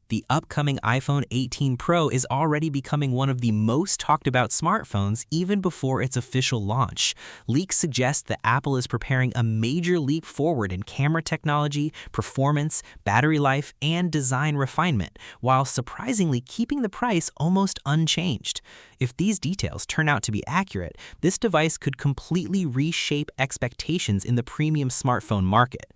The upcoming iPhone 18 Pro is already becoming one of the most talked about smartphones even before its official launch. Leaks suggest that Apple is preparing a major leap forward in camera technology, performance, battery life, and design refinement, while surprisingly keeping the price almost unchanged. If these details turn out to be accurate, this device could completely reshape expectations in the premium smartphone market.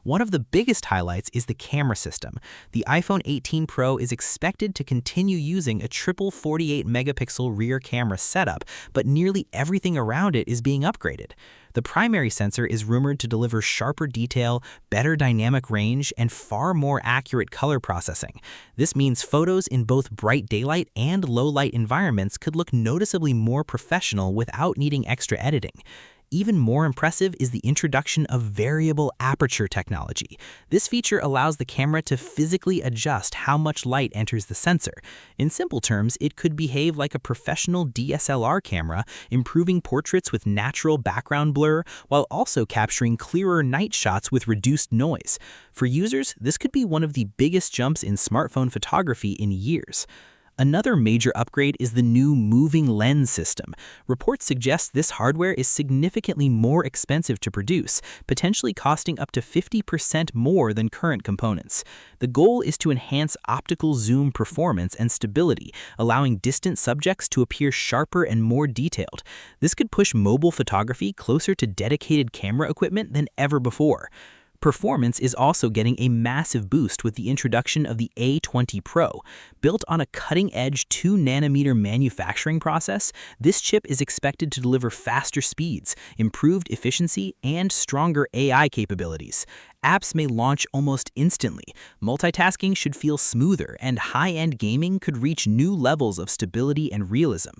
One of the biggest highlights is the camera system. The iPhone 18 Pro is expected to continue using a triple 48-megapixel rear camera setup, but nearly everything around it is being upgraded. The primary sensor is rumored to deliver sharper detail, better dynamic range, and far more accurate color processing. This means photos in both bright daylight and low-light environments could look noticeably more professional without needing extra editing. Even more impressive is the introduction of variable aperture technology. This feature allows the camera to physically adjust how much light enters the sensor. In simple terms, it could behave like a professional DSLR camera, improving portraits with natural background blur while also capturing clearer night shots with reduced noise. For users, this could be one of the biggest jumps in smartphone photography in years. Another major upgrade is the new moving lens system. Reports suggest this hardware is significantly more expensive to produce, potentially costing up to 50% more than current components. The goal is to enhance optical zoom performance and stability, allowing distant subjects to appear sharper and more detailed. This could push mobile photography closer to dedicated camera equipment than ever before. Performance is also getting a massive boost with the introduction of the A20 Pro. Built on a cutting-edge 2-nanometer manufacturing process, this chip is expected to deliver faster speeds, improved efficiency, and stronger AI capabilities. Apps may launch almost instantly, multitasking should feel smoother, and high-end gaming could reach new levels of stability and realism.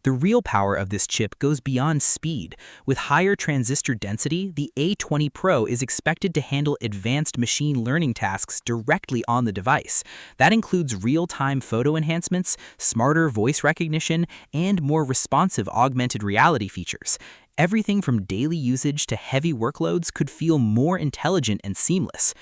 The real power of this chip goes beyond speed. With higher transistor density, the A20 Pro is expected to handle advanced machine learning tasks directly on the device. That includes real-time photo enhancements, smarter voice recognition, and more responsive augmented reality features. Everything from daily usage to heavy workloads could feel more intelligent and seamless.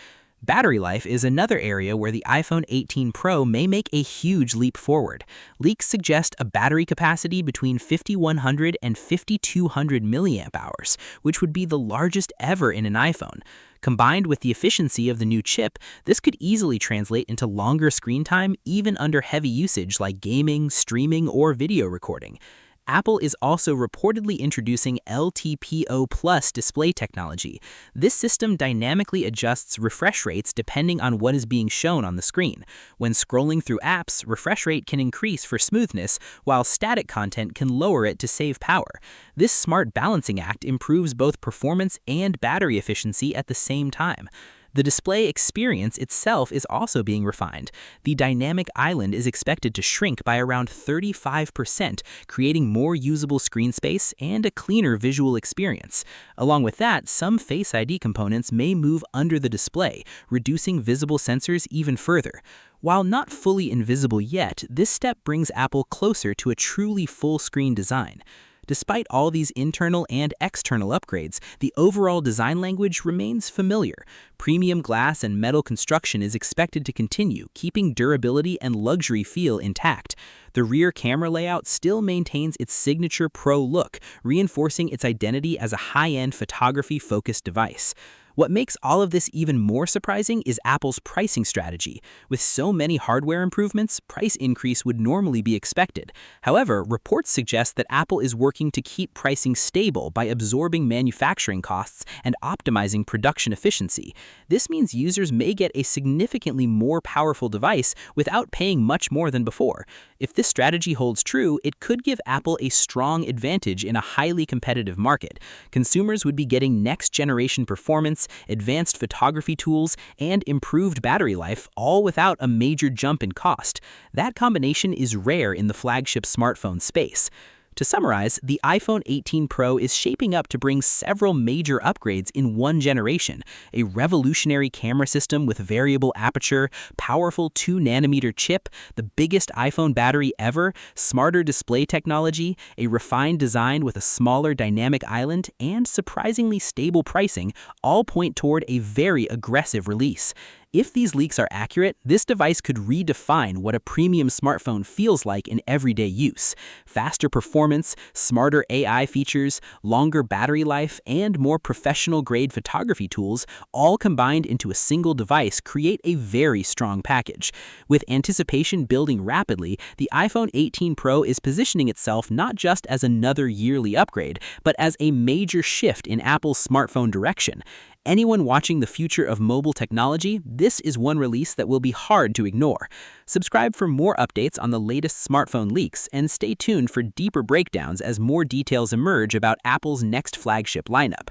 Battery life is another area where the iPhone 18 Pro may make a huge leap forward. Leaks suggest a battery capacity between 5,100 and 5,200 milliamp hours, which would be the largest ever in an iPhone. Combined with the efficiency of the new chip, this could easily translate into longer screen time even under heavy usage like gaming, streaming, or video recording. Apple is also reportedly introducing LTPO Plus display technology. This system dynamically adjusts refresh rates depending on what is being shown on the screen. When scrolling through apps, refresh rate can increase for smoothness, while static content can lower it to save power. This smart balancing act improves both performance and battery efficiency at the same time. The display experience itself is also being refined. The dynamic island is expected to shrink by around 35%, creating more usable screen space and a cleaner visual experience. Along with that, some Face ID components may move under the display, reducing visible sensors even further. While not fully invisible yet, this step brings Apple closer to a truly full-screen design. Despite all these internal and external upgrades, the overall design language remains familiar. Premium glass and metal construction is expected to continue, keeping durability and luxury feel intact. The rear camera layout still maintains its signature Pro look, reinforcing its identity as a high-end photography-focused device. What makes all of this even more surprising is Apple's pricing strategy. With so many hardware improvements, price increase would normally be expected. However, reports suggest that Apple is working to keep pricing stable by absorbing manufacturing costs and optimizing production efficiency. This means users may get a significantly more powerful device without paying much more than before. If this strategy holds true, it could give Apple a strong advantage in a highly competitive market. Consumers would be getting next-generation performance, advanced photography tools, and improved battery life, all without a major jump in cost. That combination is rare in the flagship smartphone space. To summarize, the iPhone 18 Pro is shaping up to bring several major upgrades in one generation: a revolutionary camera system with variable aperture, powerful 2-nanometer chip, the biggest iPhone battery ever, smarter display technology, a refined design with a smaller dynamic island, and surprisingly stable pricing all point toward a very aggressive release. If these leaks are accurate, this device could redefine what a premium smartphone feels like in everyday use. Faster performance, smarter AI features, longer battery life, and more professional-grade photography tools, all combined into a single device, create a very strong package. With anticipation building rapidly, the iPhone 18 Pro is positioning itself not just as another yearly upgrade, but as a major shift in Apple's smartphone direction. Anyone watching the future of mobile technology, this is one release that will be hard to ignore. Subscribe for more updates on the latest smartphone leaks, and stay tuned for deeper breakdowns as more details emerge about Apple's next flagship lineup.